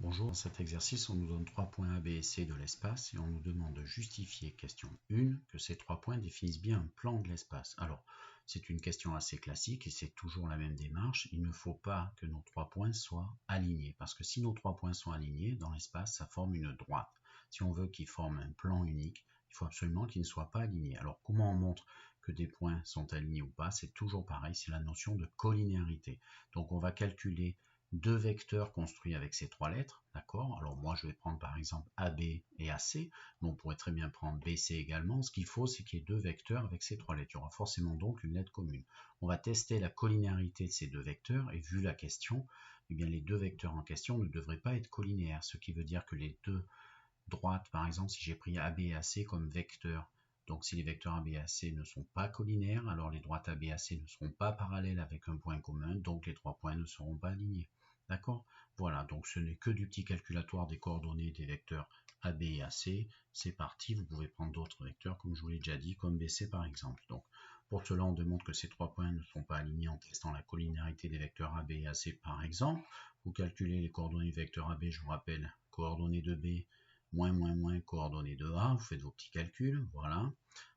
Bonjour, dans cet exercice, on nous donne 3 points A, B et C de l'espace et on nous demande de justifier, question 1, que ces 3 points définissent bien un plan de l'espace. Alors, c'est une question assez classique et c'est toujours la même démarche. Il ne faut pas que nos 3 points soient alignés, parce que si nos 3 points sont alignés, dans l'espace, ça forme une droite. Si on veut qu'ils forment un plan unique, il faut absolument qu'ils ne soient pas alignés. Alors, comment on montre que des points sont alignés ou pas? C'est toujours pareil, c'est la notion de collinéarité. Donc, on va calculer deux vecteurs construits avec ces 3 lettres, d'accord? Alors moi je vais prendre par exemple AB et AC, mais on pourrait très bien prendre BC également. Ce qu'il faut, c'est qu'il y ait deux vecteurs avec ces 3 lettres. Il y aura forcément donc une lettre commune. On va tester la collinéarité de ces deux vecteurs, et vu la question, eh bien les deux vecteurs en question ne devraient pas être collinéaires, ce qui veut dire que les deux droites, par exemple, si j'ai pris AB et AC comme vecteurs, donc si les vecteurs AB et AC ne sont pas collinaires, alors les droites AB et AC ne seront pas parallèles avec un point commun, donc les 3 points ne seront pas alignés. D'accord? Voilà, donc ce n'est que du petit calculatoire des coordonnées des vecteurs AB et AC. C'est parti, vous pouvez prendre d'autres vecteurs, comme je vous l'ai déjà dit, comme BC par exemple. Donc, pour cela, on demande que ces 3 points ne sont pas alignés en testant la collinéarité des vecteurs AB et AC par exemple. Vous calculez les coordonnées du vecteur AB, je vous rappelle, coordonnées de B, moins, coordonnées de A, vous faites vos petits calculs, voilà.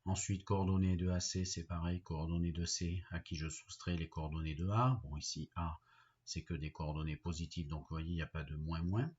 Ensuite, coordonnées de AC, c'est pareil, coordonnées de C, à qui je soustrais les coordonnées de A. Bon, ici, A, c'est que des coordonnées positives, donc vous voyez, il n'y a pas de moins.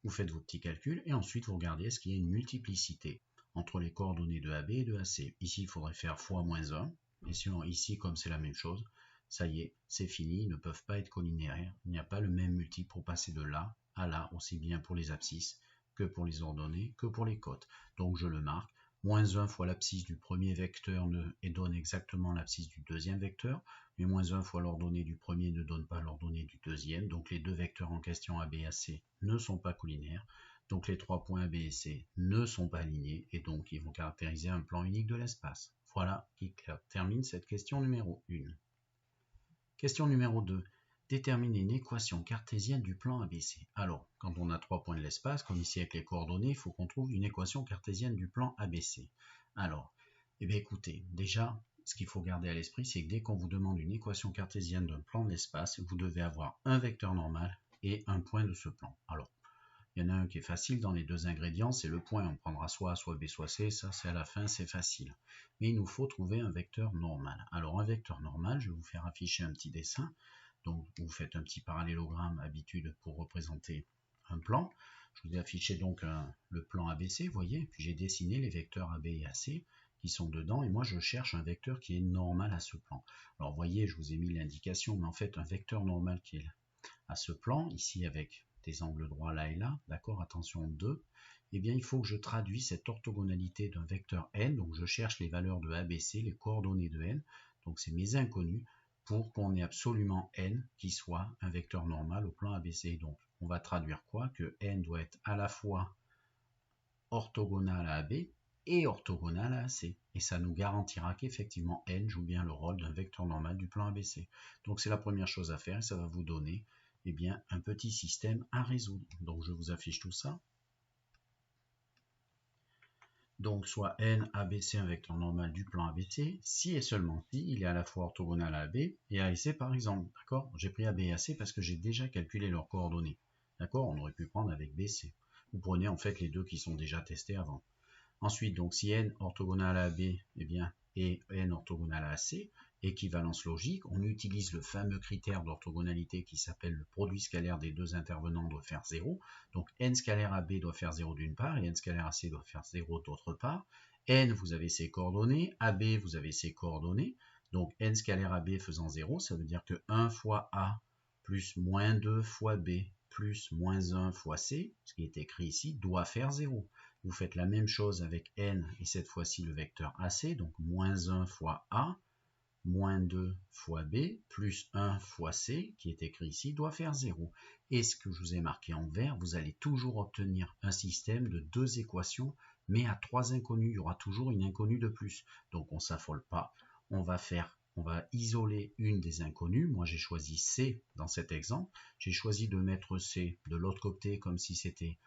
Vous faites vos petits calculs, et ensuite, vous regardez est-ce qu'il y a une multiplicité entre les coordonnées de AB et de AC. Ici, il faudrait faire fois moins 1, et sinon, ici, comme c'est la même chose, ça y est, c'est fini, ils ne peuvent pas être collinéaires. Il n'y a pas le même multiple pour passer de là à là, aussi bien pour les abscisses que pour les ordonnées, que pour les côtes. Donc je le marque, moins 1 fois l'abscisse du premier vecteur et donne exactement l'abscisse du deuxième vecteur, mais moins 1 fois l'ordonnée du premier ne donne pas l'ordonnée du deuxième, donc les deux vecteurs en question AB et AC ne sont pas collinaires, donc les 3 points AB et C ne sont pas alignés, et donc ils vont caractériser un plan unique de l'espace. Voilà qui termine cette question numéro 1. Question numéro 2. Déterminer une équation cartésienne du plan ABC. Alors, quand on a 3 points de l'espace, comme ici avec les coordonnées, il faut qu'on trouve une équation cartésienne du plan ABC. Alors, eh bien écoutez, déjà, ce qu'il faut garder à l'esprit, c'est que dès qu'on vous demande une équation cartésienne d'un plan de l'espace, vous devez avoir un vecteur normal et un point de ce plan. Alors, il y en a un qui est facile dans les deux ingrédients, c'est le point. On prendra soit A, soit B, soit C, ça c'est à la fin, c'est facile. Mais il nous faut trouver un vecteur normal. Alors un vecteur normal, je vais vous faire afficher un petit dessin. Donc vous faites un petit parallélogramme habitude pour représenter un plan. Je vous ai affiché donc le plan ABC, vous voyez, puis j'ai dessiné les vecteurs AB et AC qui sont dedans, et moi je cherche un vecteur qui est normal à ce plan. Alors vous voyez, je vous ai mis l'indication, mais en fait un vecteur normal qui est à ce plan, ici avec des angles droits là et là, d'accord, attention 2, eh bien il faut que je traduise cette orthogonalité d'un vecteur n, donc je cherche les valeurs de ABC, les coordonnées de n, donc c'est mes inconnus, pour qu'on ait absolument n qui soit un vecteur normal au plan ABC. Donc on va traduire quoi? Que n doit être à la fois orthogonal à AB et orthogonal à AC. Et ça nous garantira qu'effectivement n joue bien le rôle d'un vecteur normal du plan ABC. Donc c'est la première chose à faire et ça va vous donner eh bien, un petit système à résoudre. Donc je vous affiche tout ça. Donc soit n ABC un vecteur normal du plan ABC, si et seulement si il est à la fois orthogonal à AB et à AC par exemple. D'accord? J'ai pris AB et AC parce que j'ai déjà calculé leurs coordonnées. D'accord? On aurait pu prendre avec BC. Vous prenez en fait les deux qui sont déjà testés avant. Ensuite, donc si n orthogonal à AB eh bien, et n orthogonal à AC, équivalence logique, on utilise le fameux critère d'orthogonalité qui s'appelle le produit scalaire des deux intervenants doit faire 0. Donc n scalaire AB doit faire 0 d'une part et n scalaire AC doit faire 0 d'autre part. N, vous avez ses coordonnées, AB, vous avez ses coordonnées. Donc n scalaire AB faisant 0, ça veut dire que 1 fois A plus moins 2 fois B plus moins 1 fois C, ce qui est écrit ici, doit faire 0. Vous faites la même chose avec n et cette fois-ci le vecteur AC, donc moins 1 fois A, moins 2 fois B, plus 1 fois C, qui est écrit ici, doit faire 0. Et ce que je vous ai marqué en vert, vous allez toujours obtenir un système de deux équations, mais à 3 inconnus. Il y aura toujours une inconnue de plus. Donc on ne s'affole pas. On va isoler une des inconnues. Moi, j'ai choisi C dans cet exemple. J'ai choisi de mettre C de l'autre côté comme si c'était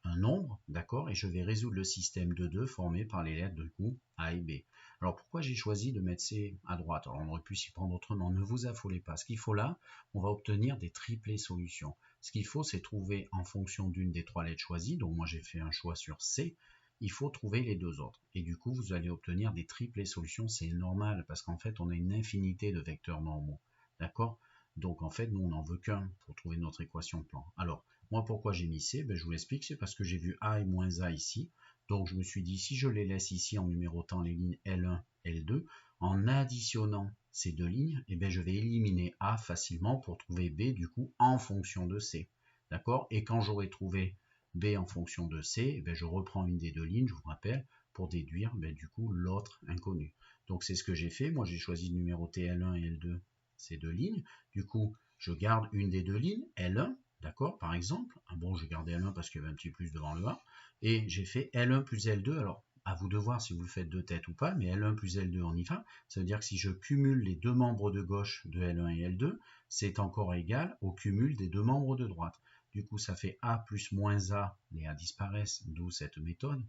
un nombre, d'accord, et je vais résoudre le système de 2 formé par les lettres de coup A et B. Alors pourquoi j'ai choisi de mettre C à droite? Alors on aurait pu s'y prendre autrement, ne vous affolez pas. Ce qu'il faut là, on va obtenir des triplées solutions. Ce qu'il faut, c'est trouver en fonction d'une des 3 lettres choisies, donc moi j'ai fait un choix sur C, il faut trouver les 2 autres. Et du coup, vous allez obtenir des triplées solutions, c'est normal, parce qu'en fait, on a une infinité de vecteurs normaux. D'accord? Donc en fait, nous, on n'en veut qu'un pour trouver notre équation de plan. Alors, moi, pourquoi j'ai mis C? Ben, je vous l'explique, c'est parce que j'ai vu A et moins A ici. Donc je me suis dit, si je les laisse ici en numérotant les lignes L1, L2, en additionnant ces 2 lignes, eh bien, je vais éliminer A facilement pour trouver B, du coup, en fonction de C. D'accord? Et quand j'aurai trouvé B en fonction de C, eh bien, je reprends une des 2 lignes, je vous rappelle, pour déduire du coup l'autre inconnu. Donc c'est ce que j'ai fait, moi j'ai choisi de numéroter L1 et L2, ces 2 lignes. Du coup, je garde une des 2 lignes, L1, d'accord, par exemple. Bon, je gardais L1 parce qu'il y avait un petit plus devant le A. Et j'ai fait L1 plus L2, alors à vous de voir si vous le faites de tête ou pas, mais L1 plus L2 on y va. Ça veut dire que si je cumule les 2 membres de gauche de L1 et L2, c'est encore égal au cumul des 2 membres de droite. Du coup, ça fait A plus moins A, les A disparaissent, d'où cette méthode.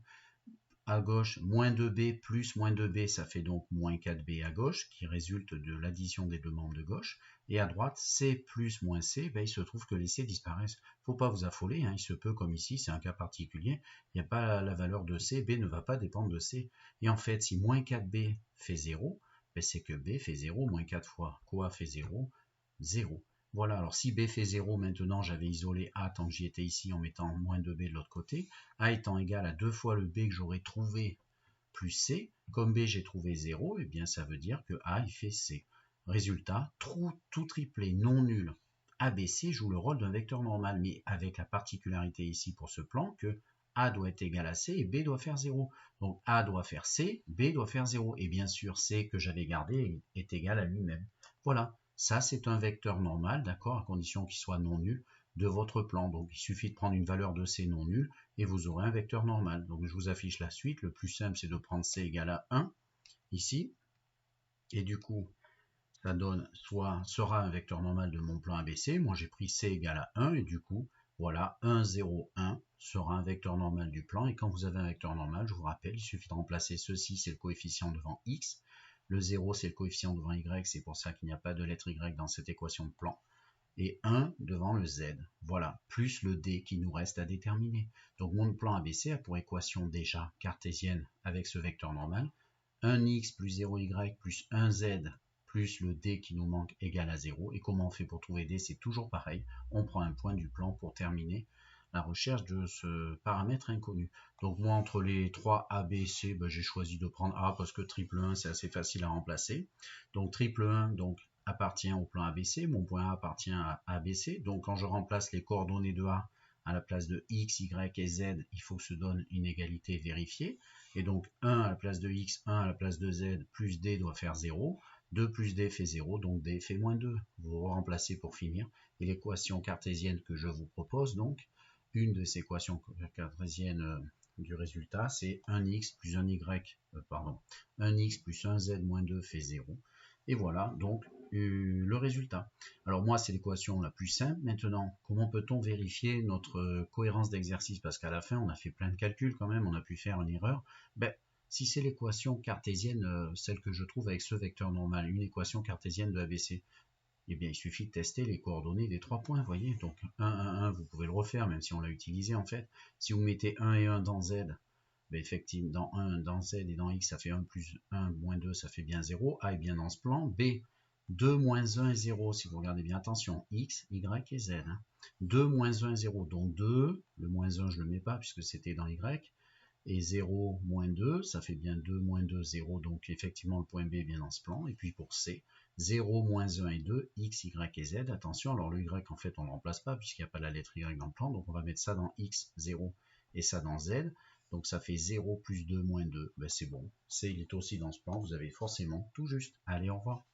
À gauche, moins 2B plus moins 2B, ça fait donc moins 4B à gauche, qui résulte de l'addition des 2 membres de gauche. Et à droite, C plus moins C, il se trouve que les C disparaissent. Il ne faut pas vous affoler, il se peut comme ici, c'est un cas particulier, il n'y a pas la valeur de C, B ne va pas dépendre de C. Et en fait, si moins 4B fait 0, c'est que B fait 0, moins 4 fois quoi fait 0? 0. Voilà, alors si B fait 0, maintenant j'avais isolé A tant que j'y étais ici en mettant moins 2B de l'autre côté. A étant égal à 2 fois le B que j'aurais trouvé plus C, comme B j'ai trouvé 0, et bien ça veut dire que A il fait C. Résultat, tout triplé non nul ABC joue le rôle d'un vecteur normal, mais avec la particularité ici pour ce plan que A doit être égal à C et B doit faire 0. Donc A doit faire C, B doit faire 0. Et bien sûr, C que j'avais gardé est égal à lui-même. Voilà, ça c'est un vecteur normal, d'accord, à condition qu'il soit non nul de votre plan. Donc il suffit de prendre une valeur de C non nulle et vous aurez un vecteur normal. Donc je vous affiche la suite. Le plus simple, c'est de prendre C égale à 1 ici. Et du coup, ça donne sera un vecteur normal de mon plan ABC. Moi, j'ai pris C égale à 1 et du coup, voilà, 1, 0, 1 sera un vecteur normal du plan. Et quand vous avez un vecteur normal, je vous rappelle, il suffit de remplacer ceci, c'est le coefficient devant X. Le 0, c'est le coefficient devant Y. C'est pour ça qu'il n'y a pas de lettre Y dans cette équation de plan. Et 1 devant le Z. Voilà, plus le D qui nous reste à déterminer. Donc mon plan ABC a pour équation déjà cartésienne avec ce vecteur normal 1x plus 0y plus 1z plus le D qui nous manque égal à 0. Et comment on fait pour trouver D? C'est toujours pareil. On prend un point du plan pour terminer la recherche de ce paramètre inconnu. Donc moi, entre les 3 A, B, C, j'ai choisi de prendre A parce que triple 1, c'est assez facile à remplacer. Donc triple 1 appartient au plan ABC. Mon point A appartient à ABC. Donc quand je remplace les coordonnées de A à la place de X, Y et Z, il faut que se donne une égalité vérifiée. Et donc 1 à la place de X, 1 à la place de Z, plus D doit faire 0. 2 plus D fait 0, donc D fait moins 2. Vous remplacez pour finir. Et l'équation cartésienne que je vous propose, donc, une de ces équations cartésiennes du résultat, c'est 1x plus 1x plus 1z moins 2 fait 0. Et voilà, donc, le résultat. Alors moi, c'est l'équation la plus simple. Maintenant, comment peut-on vérifier notre cohérence d'exercice? Parce qu'à la fin, on a fait plein de calculs quand même, on a pu faire une erreur. Si c'est l'équation cartésienne, celle que je trouve avec ce vecteur normal, une équation cartésienne de ABC, eh bien il suffit de tester les coordonnées des 3 points, vous voyez. Donc 1, 1, 1, vous pouvez le refaire, même si on l'a utilisé en fait. Si vous mettez 1 et 1 dans Z, effectivement, dans 1, dans Z et dans X, ça fait 1 plus 1, moins 2, ça fait bien 0. A est bien dans ce plan. B, 2 moins 1 et 0, si vous regardez bien, attention, X, Y et Z. 2 moins 1 et 0, donc 2, le moins 1 je ne le mets pas puisque c'était dans Y. Et 0, moins 2, ça fait bien 2, moins 2, 0, donc effectivement le point B est bien dans ce plan. Et puis pour C, 0, moins 1 et 2, X, Y et Z, attention, alors le Y en fait on ne le remplace pas puisqu'il n'y a pas la lettre Y dans le plan, donc on va mettre ça dans X, 0, et ça dans Z, donc ça fait 0 plus 2, moins 2, c'est bon, C il est aussi dans ce plan, vous avez forcément tout juste. Allez, au revoir.